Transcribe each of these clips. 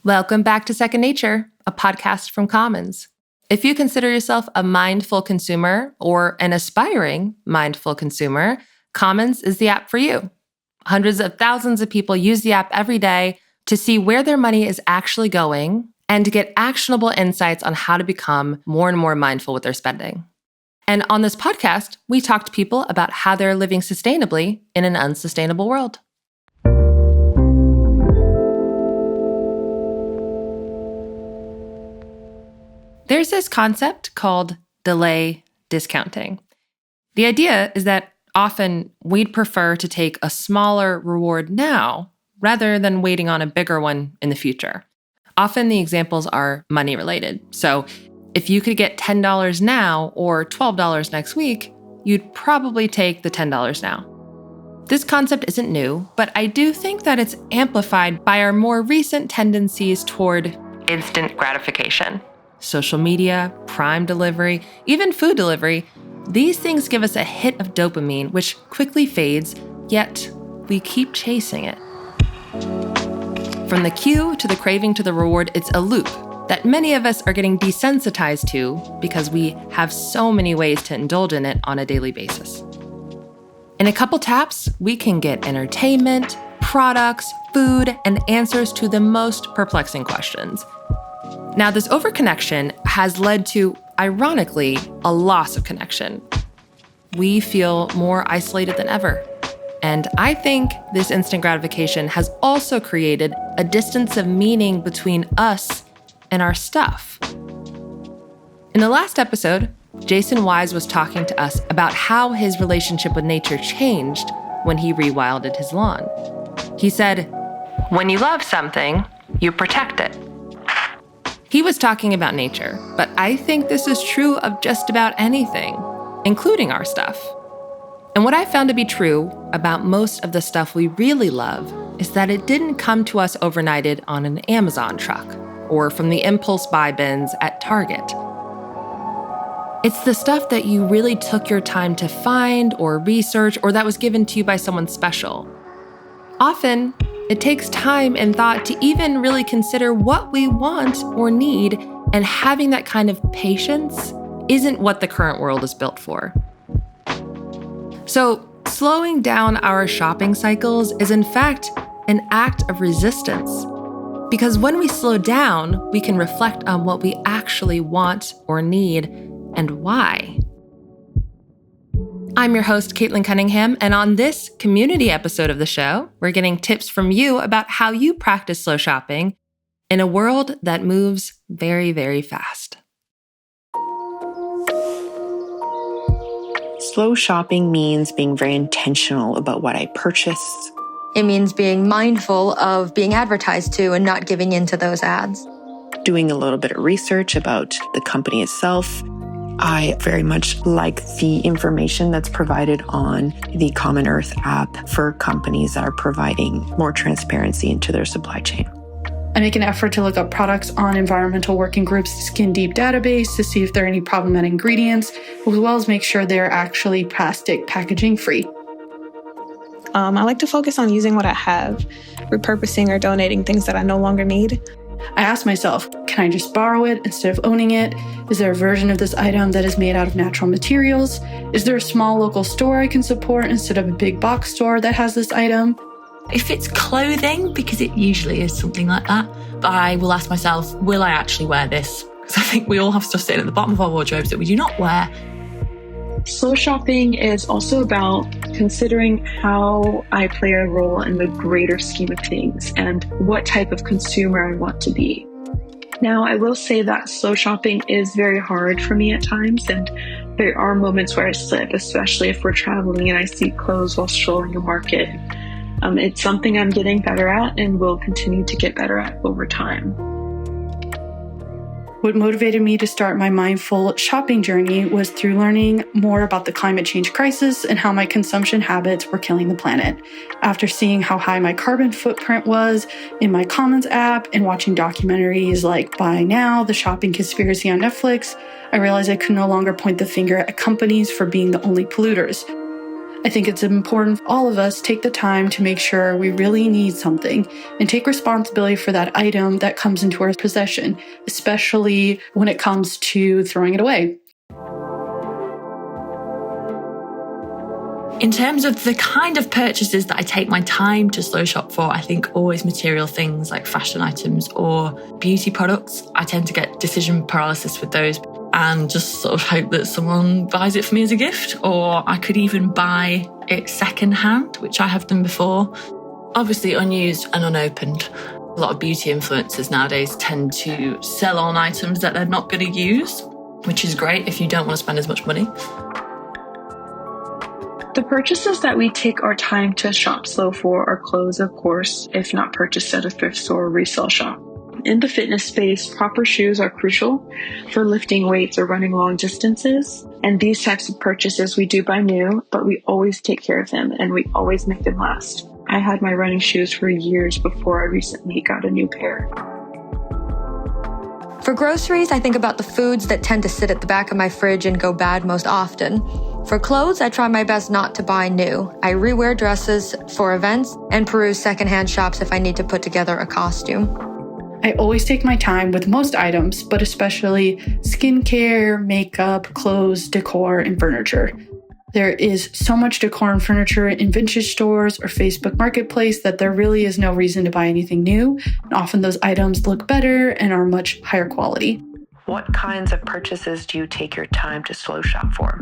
Welcome back to Second Nature, a podcast from Commons. If you consider yourself a mindful consumer or an aspiring mindful consumer, Commons is the app for you. Hundreds of thousands of people use the app every day to see where their money is actually going and to get actionable insights on how to become more and more mindful with their spending. And on this podcast, we talk to people about how they're living sustainably in an unsustainable world. There's this concept called delay discounting. The idea is that often we'd prefer to take a smaller reward now rather than waiting on a bigger one in the future. Often the examples are money related. So if you could get $10 now or $12 next week, you'd probably take the $10 now. This concept isn't new, but I do think that it's amplified by our more recent tendencies toward instant gratification. Social media, Prime delivery, even food delivery, these things give us a hit of dopamine, which quickly fades, yet we keep chasing it. From the cue to the craving to the reward, it's a loop that many of us are getting desensitized to because we have so many ways to indulge in it on a daily basis. In a couple taps, we can get entertainment, products, food, and answers to the most perplexing questions. Now, this overconnection has led to, ironically, a loss of connection. We feel more isolated than ever. And I think this instant gratification has also created a distance of meaning between us and our stuff. In the last episode, Jason Wise was talking to us about how his relationship with nature changed when he rewilded his lawn. He said, "When you love something, you protect it." He was talking about nature, but I think this is true of just about anything, including our stuff. And what I found to be true about most of the stuff we really love is that it didn't come to us overnighted on an Amazon truck or from the impulse buy bins at Target. It's the stuff that you really took your time to find or research or that was given to you by someone special. Often, it takes time and thought to even really consider what we want or need, and having that kind of patience isn't what the current world is built for. So, slowing down our shopping cycles is in fact an act of resistance. Because when we slow down, we can reflect on what we actually want or need and why. I'm your host, Caitlin Cunningham, and on this community episode of the show, we're getting tips from you about how you practice slow shopping in a world that moves very, very fast. Slow shopping means being very intentional about what I purchase. It means being mindful of being advertised to and not giving in to those ads. Doing a little bit of research about the company itself. I very much like the information that's provided on the Common Earth app for companies that are providing more transparency into their supply chain. I make an effort to look up products on Environmental Working Group's Skin Deep database to see if there are any problematic ingredients, as well as make sure they're actually plastic packaging free. I like to focus on using what I have, repurposing or donating things that I no longer need. I ask myself, can I just borrow it instead of owning it? Is there a version of this item that is made out of natural materials? Is there a small local store I can support instead of a big box store that has this item? If it's clothing, because it usually is something like that, but I will ask myself, will I actually wear this? Because I think we all have stuff sitting at the bottom of our wardrobes that we do not wear. Slow shopping is also about considering how I play a role in the greater scheme of things and what type of consumer I want to be. Now, I will say that slow shopping is very hard for me at times, and there are moments where I slip, especially if we're traveling and I see clothes while strolling a market. It's something I'm getting better at and will continue to get better at over time. What motivated me to start my mindful shopping journey was through learning more about the climate change crisis and how my consumption habits were killing the planet. After seeing how high my carbon footprint was in my Commons app and watching documentaries like Buy Now, The Shopping Conspiracy on Netflix, I realized I could no longer point the finger at companies for being the only polluters. I think it's important all of us take the time to make sure we really need something and take responsibility for that item that comes into our possession, especially when it comes to throwing it away. In terms of the kind of purchases that I take my time to slow shop for, I think always material things like fashion items or beauty products. I tend to get decision paralysis with those and just sort of hope that someone buys it for me as a gift, or I could even buy it secondhand, which I have done before. Obviously unused and unopened. A lot of beauty influencers nowadays tend to sell on items that they're not going to use, which is great if you don't want to spend as much money. The purchases that we take our time to shop slow for are clothes, of course, if not purchased at a thrift store or resale shop. In the fitness space, proper shoes are crucial for lifting weights or running long distances. And these types of purchases we do buy new, but we always take care of them and we always make them last. I had my running shoes for years before I recently got a new pair. For groceries, I think about the foods that tend to sit at the back of my fridge and go bad most often. For clothes, I try my best not to buy new. I rewear dresses for events and peruse secondhand shops if I need to put together a costume. I always take my time with most items, but especially skincare, makeup, clothes, decor, and furniture. There is so much decor and furniture in vintage stores or Facebook Marketplace that there really is no reason to buy anything new. And often those items look better and are much higher quality. What kinds of purchases do you take your time to slow shop for?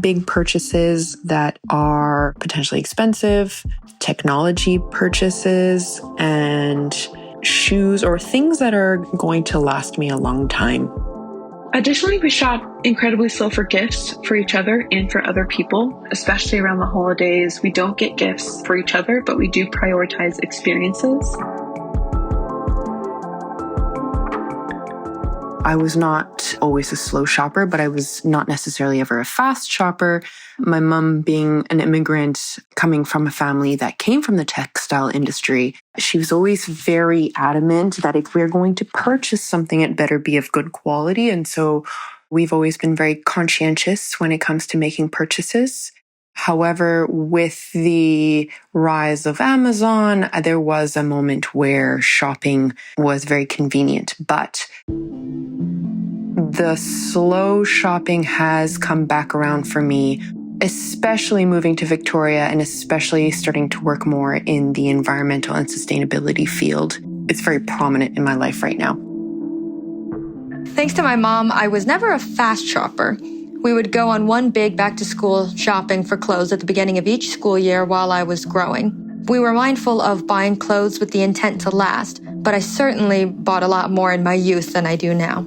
Big purchases that are potentially expensive, technology purchases, and shoes or things that are going to last me a long time. Additionally, we shop incredibly slow for gifts for each other and for other people, especially around the holidays. We don't get gifts for each other, but we do prioritize experiences. I was not always a slow shopper, but I was not necessarily ever a fast shopper. My mom, being an immigrant coming from a family that came from the textile industry, she was always very adamant that if we're going to purchase something, it better be of good quality. And so we've always been very conscientious when it comes to making purchases. However, with the rise of Amazon, there was a moment where shopping was very convenient, but the slow shopping has come back around for me, especially moving to Victoria and especially starting to work more in the environmental and sustainability field. It's very prominent in my life right now. Thanks to my mom, I was never a fast shopper. We would go on one big back-to-school shopping for clothes at the beginning of each school year while I was growing. We were mindful of buying clothes with the intent to last, but I certainly bought a lot more in my youth than I do now.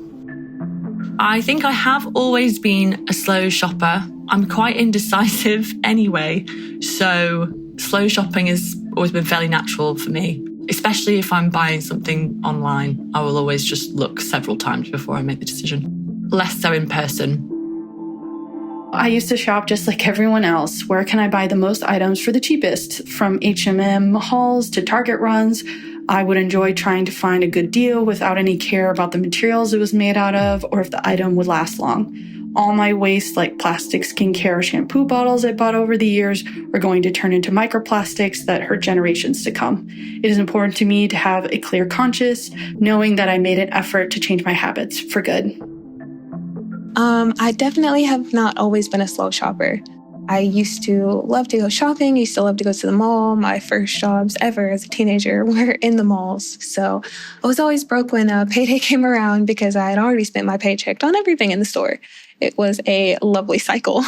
I think I have always been a slow shopper. I'm quite indecisive anyway, so slow shopping has always been fairly natural for me. Especially if I'm buying something online, I will always just look several times before I make the decision. Less so in person. I used to shop just like everyone else. Where can I buy the most items for the cheapest? From H&M hauls to Target runs, I would enjoy trying to find a good deal without any care about the materials it was made out of or if the item would last long. All my waste, like plastic skincare or shampoo bottles I bought over the years, are going to turn into microplastics that hurt generations to come. It is important to me to have a clear conscience, knowing that I made an effort to change my habits for good. I definitely have not always been a slow shopper. I used to love to go shopping, used to love to go to the mall. My first jobs ever as a teenager were in the malls. So I was always broke when payday came around because I had already spent my paycheck on everything in the store. It was a lovely cycle.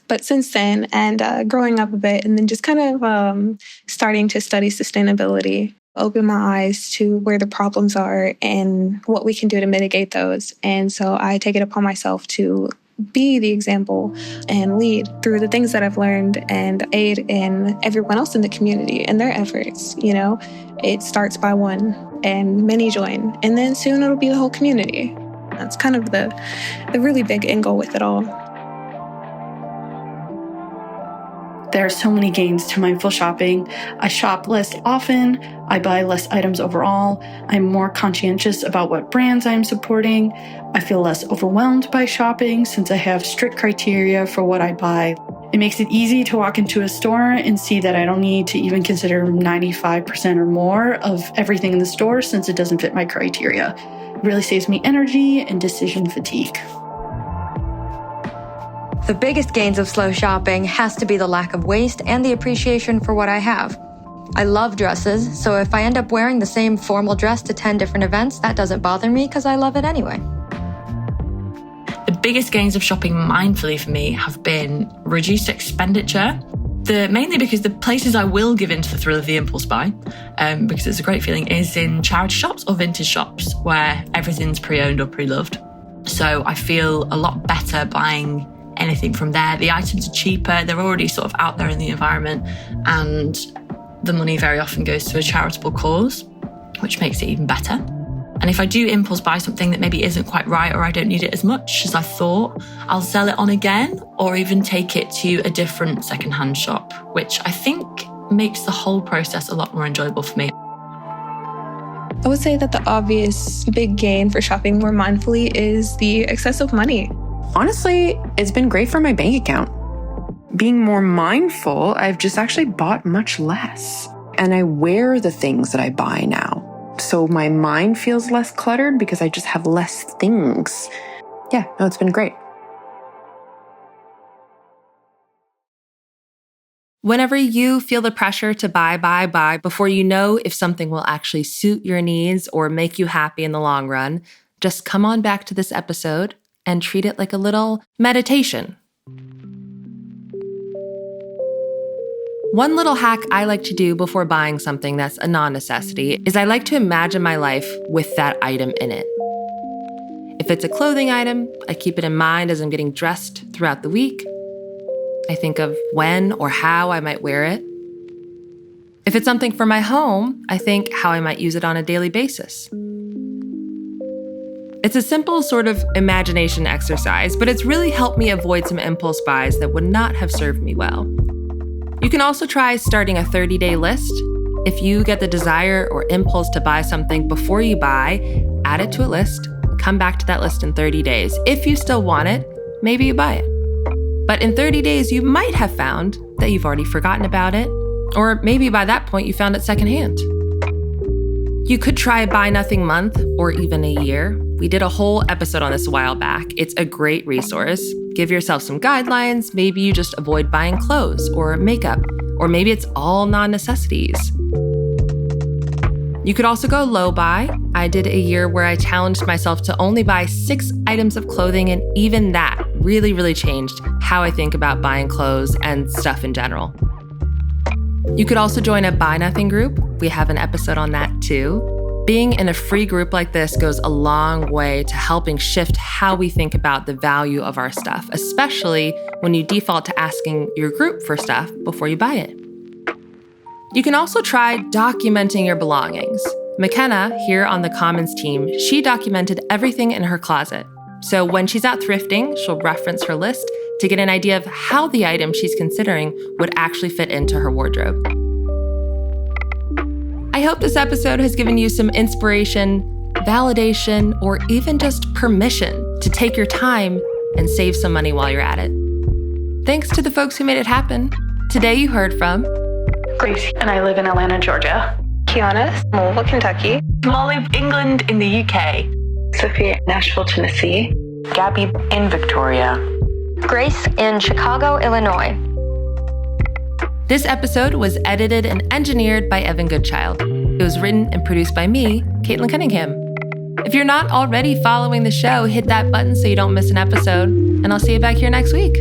But since then, and growing up a bit, and then just kind of starting to study sustainability, open my eyes to where the problems are and what we can do to mitigate those. And so I take it upon myself to be the example and lead through the things that I've learned and aid in everyone else in the community and their efforts. You know, it starts by one and many join, and then soon it'll be the whole community. That's kind of the really big end goal with it all. There are so many gains to mindful shopping. I shop less often. I buy less items overall. I'm more conscientious about what brands I'm supporting. I feel less overwhelmed by shopping since I have strict criteria for what I buy. It makes it easy to walk into a store and see that I don't need to even consider 95% or more of everything in the store since it doesn't fit my criteria. It really saves me energy and decision fatigue. The biggest gains of slow shopping has to be the lack of waste and the appreciation for what I have. I love dresses, so if I end up wearing the same formal dress to 10 different events, that doesn't bother me because I love it anyway. The biggest gains of shopping mindfully for me have been reduced expenditure. Mainly because the places I will give into the thrill of the impulse buy, because it's a great feeling, is in charity shops or vintage shops where everything's pre-owned or pre-loved. So I feel a lot better buying anything from there. The items are cheaper, they're already sort of out there in the environment, and the money very often goes to a charitable cause, which makes it even better. And if I do impulse buy something that maybe isn't quite right or I don't need it as much as I thought, I'll sell it on again or even take it to a different secondhand shop, which I think makes the whole process a lot more enjoyable for me. I would say that the obvious big gain for shopping more mindfully is the excess of money. Honestly, it's been great for my bank account. Being more mindful, I've just actually bought much less. And I wear the things that I buy now. So my mind feels less cluttered because I just have less things. Yeah, no, it's been great. Whenever you feel the pressure to buy before you know if something will actually suit your needs or make you happy in the long run, just come on back to this episode and treat it like a little meditation. One little hack I like to do before buying something that's a non-necessity is I like to imagine my life with that item in it. If it's a clothing item, I keep it in mind as I'm getting dressed throughout the week. I think of when or how I might wear it. If it's something for my home, I think how I might use it on a daily basis. It's a simple sort of imagination exercise, but it's really helped me avoid some impulse buys that would not have served me well. You can also try starting a 30-day list. If you get the desire or impulse to buy something before you buy, add it to a list, come back to that list in 30 days. If you still want it, maybe you buy it. But in 30 days, you might have found that you've already forgotten about it, or maybe by that point you found it secondhand. You could try a buy nothing month or even a year. We did a whole episode on this a while back. It's a great resource. Give yourself some guidelines. Maybe you just avoid buying clothes or makeup, or maybe it's all non-necessities. You could also go low buy. I did a year where I challenged myself to only buy 6 items of clothing, and even that really changed how I think about buying clothes and stuff in general. You could also join a Buy Nothing group. We have an episode on that too. Being in a free group like this goes a long way to helping shift how we think about the value of our stuff, especially when you default to asking your group for stuff before you buy it. You can also try documenting your belongings. McKenna, here on the Commons team, she documented everything in her closet. So when she's out thrifting, she'll reference her list to get an idea of how the item she's considering would actually fit into her wardrobe. I hope this episode has given you some inspiration, validation, or even just permission to take your time and save some money while you're at it. Thanks to the folks who made it happen. Today you heard from Grace, and I live in Atlanta, Georgia. Kiana, Louisville, Kentucky. Molly, England in the UK. Sophia, Nashville, Tennessee. Gabby in Victoria. Grace in Chicago, Illinois. This episode was edited and engineered by Evan Goodchild. It was written and produced by me, Caitlin Cunningham. If you're not already following the show, hit that button so you don't miss an episode, and I'll see you back here next week.